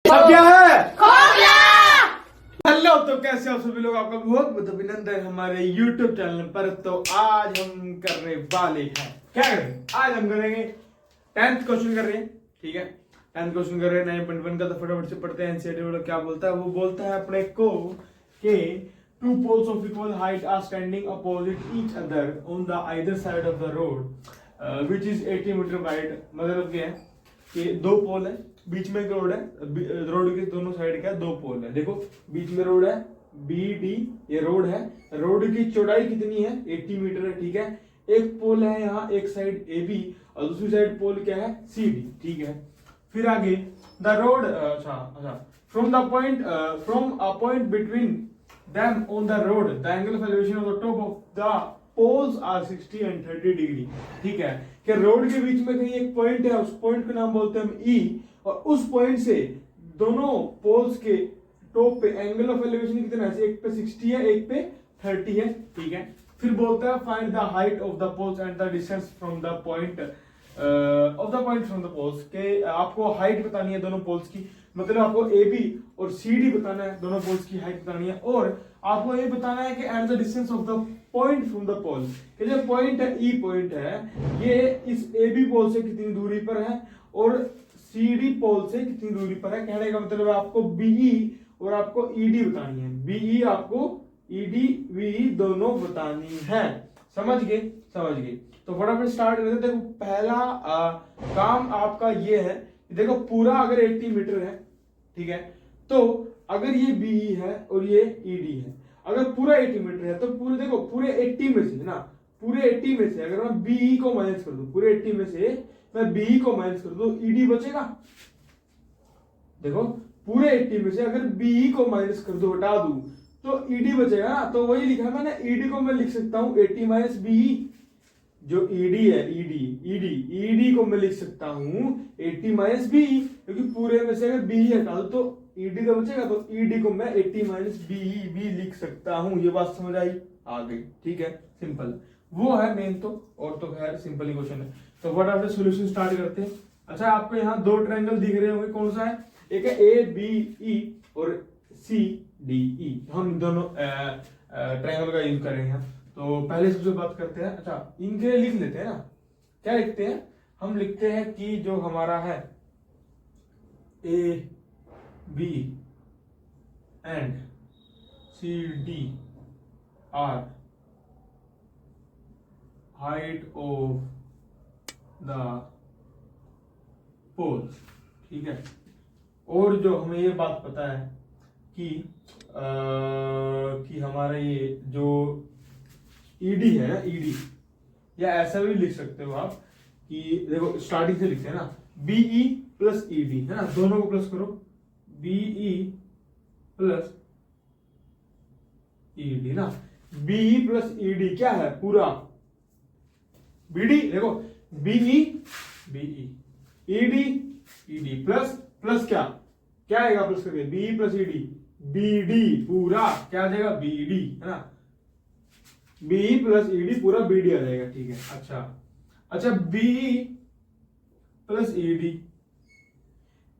अब क्या है? हेलो, तो कैसे आप सभी लोग? आपका बहुत बहुत अभिनंदन हमारे YouTube चैनल पर। तो आज हम करने वाले हैं, क्या करेंगे? आज हम करेंगे 10th क्वेश्चन कर रहे हैं, ठीक है। 10th क्वेश्चन कर रहे हैं 9.1 का। तो फटाफट से पढ़ते हैं। एनसीईआरटी वाला क्या बोलता है? वो बोलता है अपने को कि two poles of equal height are standing opposite each other on the either side of the road which is 80 metre wide। मतलब क्या है कि दो पोल है, बीच में एक रोड है, रोड के दोनों साइड क्या दो पोल है। देखो बीच में रोड है बी डी, ये रोड है। रोड की चौड़ाई कितनी है? 80 मीटर है, ठीक है। एक पोल है यहाँ, एक साइड ए बी और दूसरी साइड पोल क्या है? सी डी, ठीक है। फिर आगे द रोड, अच्छा from a point between them on the road the angle of elevation of the top of the poles are 60 and 30 degree, ठीक है। कि रोड के बीच में कहीं एक पॉइंट है, उस पॉइंट का नाम बोलते हैं हम ई, और उस पॉइंट से दोनों पोल्स के टॉप पे एंगल ऑफ एलिवेशन कितना है? एक पे 60 है, एक पे 30 है, ठीक है। फिर बोलता है find the height of the poles and the distance from the point from the poles, के आपको हाइट बतानी है दोनों पोल्स की। मतलब आपको ए बी और सी डी बताना है, दोनों पोल्स की हाइट बतानी है। और आपको ये बताना है कि and the distance of the point from the pole, कि जो पॉइंट है ई पॉइंट है, ये इस ए बी पोल से कितनी दूरी पर है और सी डी पोल से कितनी दूरी पर है। कहने का मतलब है आपको बीई और आपको ईडी बतानी है। बीई आपको ईडी वी दोनों बतानी है। समझ गए? समझ गए। तो फटाफट स्टार्ट करते हैं। देखो पहला काम आपका ये है, देखो पूरा अगर 80 मीटर है, ठीक है, तो अगर ये बीई है और ये ईडी है, अगर पूरा 80 मीटर है तो पूरे देखो पूरे 80 में से ना, पूरे 80 में से अगर मैं बीई को माइनस कर दूं, पूरे 80 में से मैं बीई को माइनस कर दूं, ईडी बचेगा। देखो पूरे 80 में से अगर बीई को माइनस कर दूं, हटा दूं, तो ईडी बचेगा ना। तो वही लिखा मैंने, ईडी को मैं लिख सकता हूं 80 माइनस बीई। जो ईडी है, ईडी को मैं लिख सकता हूं 80 माइनस बी, क्योंकि पूरे में से अगर बी हटा दो तो ईडी तो बचेगा। तो ईडी को मैं 80 माइनस बी लिख सकता हूं। ये बात समझ आई? आ गई, ठीक है। सिंपल वो है मेन तो, और तो खैर सिंपल ही क्वेश्चन है। तो what are the solution start करते हैं। अच्छा आपको यहाँ दो ट्रायंगल दिख रहे होंगे, कौन सा है? एक है ए बी ई और सी डी ई। हम दोनों ट्रायंगल का यूज करेंगे यहाँ। तो पहले सबसे बात करते हैं। अच्छा इनके लिए लिख लेते हैं ना, क्या लिखते हैं? हम लिखते हैं कि जो हमारा है A B and C D are height of the poles, ठीक है। और जो हमें ये बात पता है कि हमारा ये जो ईडी है ना, ईडी, या ऐसा भी लिख सकते हो आप कि देखो स्टार्टिंग से लिखते हैं ना, बीई प्लस ईडी है ना, दोनों को प्लस करो, बीई प्लस ईडी ना। बीई प्लस ईडी क्या है? पूरा बीडी। देखो BE BE ED ED plus plus क्या क्या आएगा? प्लस करके बीई प्लस ईडी, बीडी पूरा क्या आ जाएगा? बीडी है ना। बी प्लस ईडी पूरा बीडी आ जाएगा, ठीक है। अच्छा बी प्लस ईडी,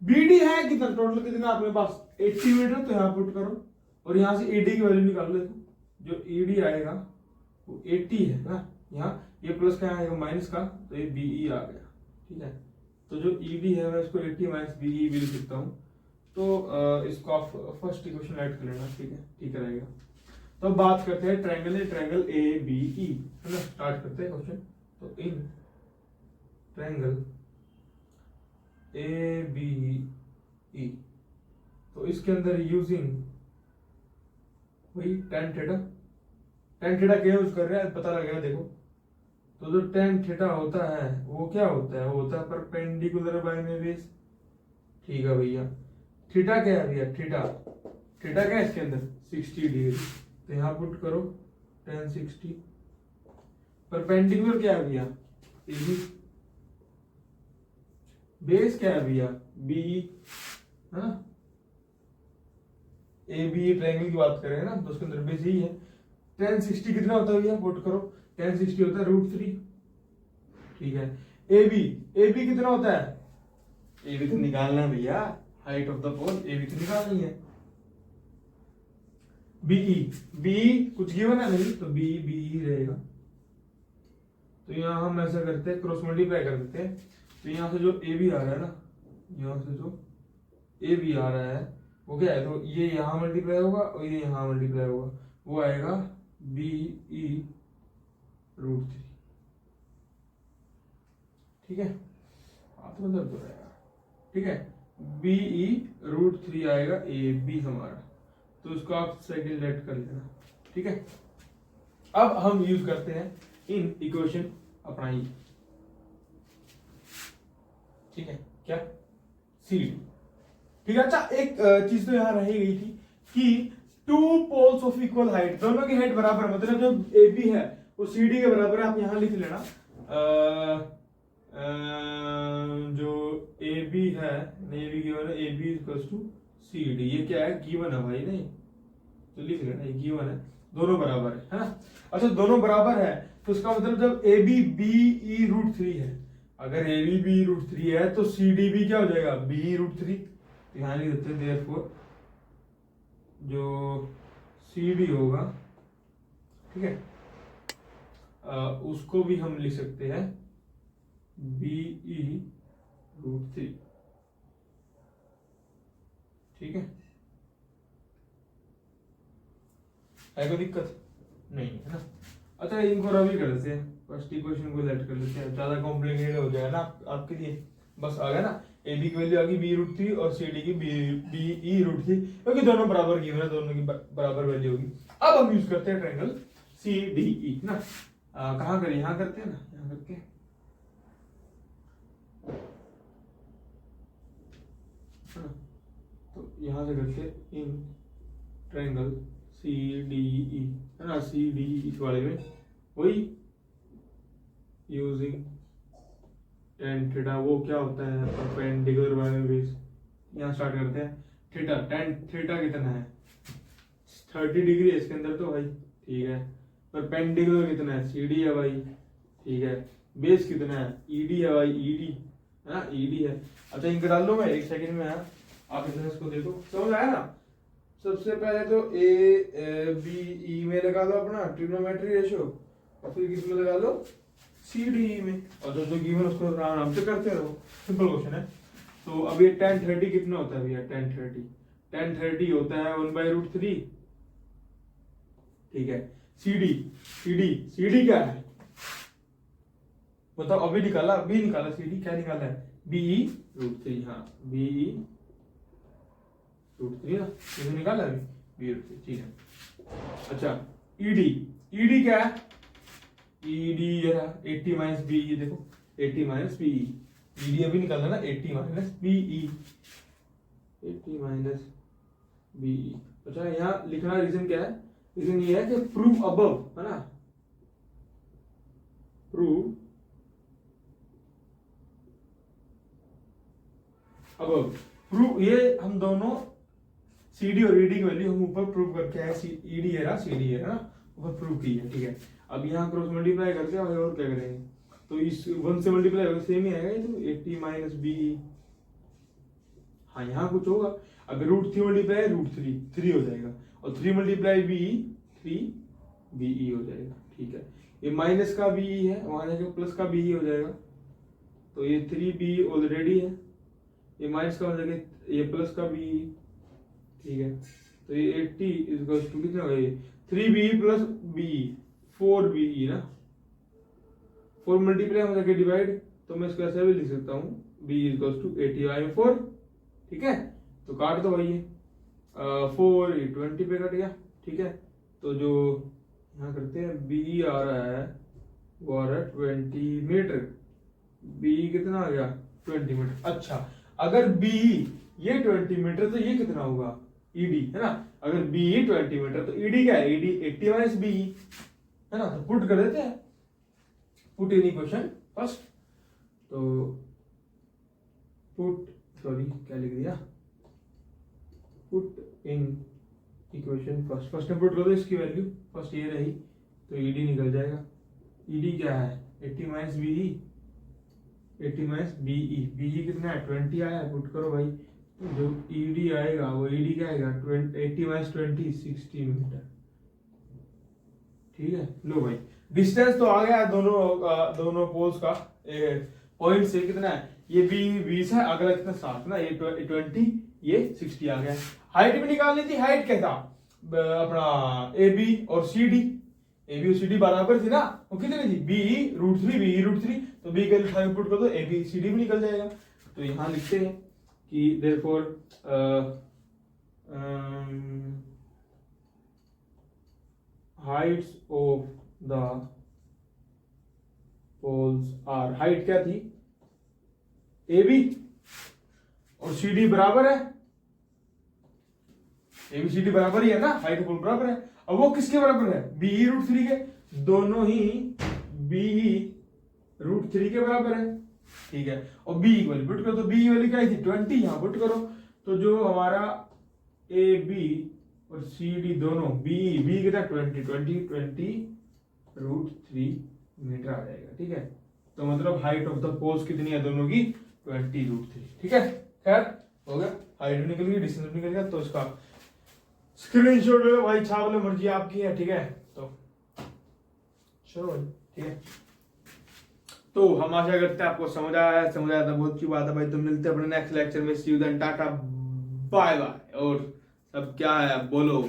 बीडी है कितना? टोटल कितना आपके पास? 80 मीटर। तो यहां पुट करो और यहां से ईडी की वैल्यू निकाल लो। जो ईडी आएगा वो 80 है ना, यहाँ ये प्लस का आएगा माइनस का, तो ये बीई आ गया, ठीक है। तो जो ईडी है मैं इसको 80 माइनस बीई भी लिख सकता हूँ। तो इसको आप फर्स्ट इक्वेशन ऐड कर लेना, ठीक है, ठीक रहेगा। तो बात करते हैं ट्रायंगल ए बी ई, है ना। स्टार्ट करते हैं क्वेश्चन। तो in triangle A B E, तो इसके अंदर यूजिंग वही tan थीटा क्या यूज कर रहे हैं पता लग गया। देखो तो जो tan थीटा होता है वो क्या होता है? वो होता है परपेंडिकुलर बाय में बेस, ठीक है भैया। थीटा क्या है भैया? थीटा क्या है इसके अंदर? 60 डिग्री। तो यहां पुट करो tan 60। परपेंडिकुलर क्या है भैया? AB। बेस क्या है भैया? BE, है ना। AB ट्रायंगल की बात करें ना, तो उसके अंदर बेस यही है। tan 60 कितना होता है भैया? पुट करो, tan 60 होता है √3, ठीक है। AB कितना होता है? AB तो निकालना है भैया, height of the pole A B तो निकालनी है। बीई, बीई कुछ गिवन है नहीं तो बी बीई रहेगा। तो यहाँ हम ऐसा करते हैं, क्रॉस मल्टीप्लाई कर देते हैं। तो यहाँ से जो ए बी आ रहा है ना, यहाँ से जो ए बी आ रहा है वो क्या है, तो ये यहाँ मल्टीप्लाई होगा और ये यहाँ मल्टीप्लाई होगा, वो आएगा बी ई रूट 3। ठीक है, हाथ में दर्द हो रहा है। ठीक है, बी ई रूट 3 आएगा ए बी हमारा, तो उसको आप सेकंड लेट कर लेना। ठीक है, अब हम यूज करते हैं इन इक्वेशन अपना ही। ठीक है, क्या सी डी। ठीक है, अच्छा एक चीज तो यहाँ रही गई थी कि two poles of equal height, दोनों की हाइट बराबर, मतलब जो ए बी है वो सी डी के बराबर है। आप यहाँ लिख लेना जो ए बी है, ए बी गिवन है, A B equal to C D. ये क्या है, गिवन है भाई, नहीं तो लिख लेना ये गिवन है, दोनों बराबर है ना। अच्छा दोनों बराबर है तो उसका मतलब जब A B B E root 3 है, अगर ए बी बी रूट 3 है तो सी डी भी क्या हो जाएगा, बी रूट 3। तो यहाँ लिख देते हैं देयरफॉर जो सी डी होगा, ठीक है, उसको भी हम लिख सकते हैं बी ई रूट 3। ठीक है कोई दिक्कत नहीं है ना। अच्छा इनको रवि कर देते हैं, फर्स्ट इक्वेशन को लेट कर लेते हैं, ज्यादा कॉम्प्लिकेटेड हो जाएगा ना आपके लिए। बस आ गया ना, ए बी की वैल्यू आ गई बी रूट 3 और सी डी की बी ई रूट 3, क्योंकि दोनों बराबर गिवन है, दोनों की बराबर वैल्यू होगी। अब हम यूज करते हैं ट्रायंगल सी डी ई ना। कहाँ करें, यहाँ करते हैं ना, यहाँ करके तो यहाँ से करते in triangle C D E है ना। सी डी इस वाले में वही यूजिंग टेन थीटा, वो क्या होता है परपेंडिकुलर वाले बेस। यहाँ स्टार्ट करते हैं थीटा, टेन थीटा कितना है 30 डिग्री है इसके अंदर तो भाई, ठीक है। परपेंडिकुलर कितना है, सी डी है भाई, ठीक है। बेस कितना है, ई डी है भाई, ई डी है ना, ई डी है। अच्छा इनका डाल लो मैं एक सेकंड में, है आप इसको देखो, समझ आया ना। सबसे पहले तो ए बी ई में लगा लो अपना ट्रिग्नोमेट्री रेशियो, और फिर किस में लगा लो, सी डी ई में, और जो जो गिवन उसको आराम से करते रहो, सिंपल क्वेश्चन है। तो अब ये tan 30 कितना होता है भैया, tan 30 होता है 1/√3। ठीक है, सी डी क्या है बताओ, अभी निकाला, बी निकाला, सी डी क्या निकाला है, बीई रूट 3। हाँ बीई रूट 3 ना, इसे निकाला अभी बी रूट 3, ठीक है। अच्छा ईडी क्या है, ईडी 80 माइनस बीई, देखो 80 माइनस बीई, ईडी अभी निकालना ना, 80 माइनस बीई, 80 माइनस बीई। अच्छा यहाँ लिखना रीजन क्या है, रीजन ये है कि प्रूव अबव, है ना, प्रूव अबव। प्रूव ये हम दोनों सीडी और ईडी की वैल्यू हम ऊपर प्रूव करके आए, ईडी है ना, सीडी है ना, ऊपर प्रूव की है, ठीक है। अब यहाँ क्रॉस मल्टीप्लाई करते हैं और क्या करेंगे, तो इस 1 से मल्टीप्लाई होगा सेम ही आएगा, तो 80 माइनस बीई। हाँ यहाँ कुछ होगा, अगर √3 मल्टीप्लाई √3 हो जाएगा, और 3 मल्टीप्लाई बीई 3 बीई हो जाएगा, ठीक है। ये माइनस का बीई है, वहां जाके प्लस का बीई हो जाएगा, तो ये 3 बीई ऑलरेडी है, ये माइनस का हो जाएगा, ये प्लस का बीई, ठीक है। तो ये 80 इक्वल्स टू कितना होगा, ये 3 बीई प्लस बीई 4 बीई ना, 4 मल्टीप्लाई हो जाके डिवाइड, तो मैं इसको ऐसे भी लिख सकता हूँ b इक्वल्स टू 80/4, ठीक है। तो काट दो भाई, ये 4 20 पे कट गया, ठीक है। तो जो यहाँ करते हैं b आ रहा है वो आ रहा है 20 मीटर, b कितना आ गया 20 मीटर। अच्छा अगर b ये 20 मीटर तो ये कितना होगा ईडी, है ना। अगर b 20 मीटर तो ईडी क्या है, ईडी 80 माइनस बी, है ना। तो पुट कर देते हैं, पुट इन इक्वेशन फर्स्ट, तो पुट, सॉरी क्या लिख दिया, पुट इन इक्वेशन फर्स्ट में पुट कर दो इसकी वैल्यू, फर्स्ट ये रही, तो ईडी निकल जाएगा। ईडी क्या है 80 minus BE, 80 minus BE, BE कितना है 20 आया है, पुट करो भाई, जो ईडी आएगा वो ईडी क्या आएगा 80 माइनस 20 60 मीटर। ठीक है, लो भाई डिस्टेंस तो आ गया दोनों पोल्स का पॉइंट से कितना है, ये 20 है, अगला कितना 7 ना, ये 20 ये 60 आ गया। हाइट भी निकालनी थी, हाइट क्या था अपना ए बी और सी डी, ए बी और सी डी बराबर थी ना, वो कितनी थी बी रूट थ्री, तो बी का लिखा पुट कर दो, ए बी सी डी भी निकल जाएगा। तो यहाँ लिखते हैं कि therefore heights of the poles are, height क्या थी ए बी और सी डी बराबर है, ए बी सी डी बराबर ही है ना, हाइट पोल बराबर है। अब वो किसके बराबर है, बी√3 के, दोनों ही बी√3 के बराबर है। ठीक है, और बी की वैल्यू पुट करो, तो बी की वैल्यू क्या थी 20, यहाँ पुट करो, तो जो हमारा ए बी और सी डी दोनों बी कितना 20√3 मीटर आ जाएगा। ठीक है, तो मतलब हाइट ऑफ द पोल्स कितनी है दोनों की 20√3। ठीक है, खैर हो गया, हाइट निकल गई, डिस्टेंस निकल गया, तो इसका स्क्रीनशॉट लो भाई, छाप लो, मर्जी आपकी है। ठीक है, तो चलो भाई, ठीक है, तो हम आशा करते हैं आपको समझ आया है, समझ आया था बहुत अच्छी बात है भाई। तो मिलते हैं अपने नेक्स्ट लेक्चर में, see you then, tata bye bye, और सब क्या है बोलो।